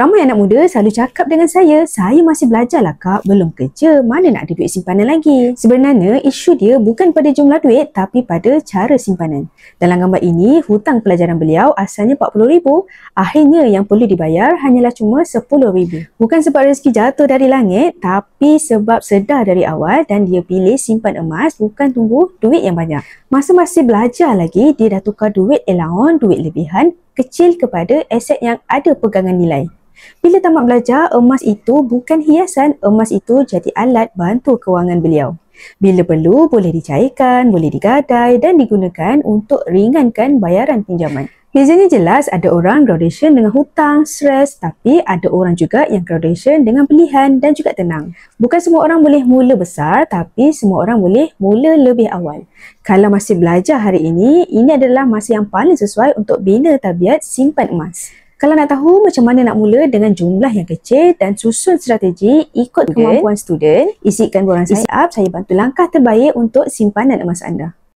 Ramai anak muda selalu cakap dengan saya masih belajar lah kak, belum kerja, mana nak ada duit simpanan lagi. Sebenarnya isu dia bukan pada jumlah duit tapi pada cara simpanan. Dalam gambar ini, hutang pelajaran beliau asalnya RM40,000, akhirnya yang perlu dibayar hanyalah cuma RM10,000. Bukan sebab rezeki jatuh dari langit, tapi sebab sedar dari awal dan dia pilih simpan emas bukan tunggu duit yang banyak. Masa masih belajar lagi, dia dah tukar duit allowance, duit lebihan kecil kepada aset yang ada pegangan nilai. Bila tamat belajar, emas itu bukan hiasan, emas itu jadi alat bantu kewangan beliau. Bila perlu, boleh dicairkan, boleh digadai dan digunakan untuk ringankan bayaran pinjaman. Bezanya jelas, ada orang graduation dengan hutang, stres, tapi ada orang juga yang graduation dengan pilihan dan juga tenang. Bukan semua orang boleh mula besar, tapi semua orang boleh mula lebih awal. Kalau masih belajar hari ini adalah masa yang paling sesuai untuk bina tabiat simpan emas. Kalau nak tahu macam mana nak mula dengan jumlah yang kecil dan susun strategi ikut kemampuan student, isikan borang saya, saya bantu langkah terbaik untuk simpanan emas anda.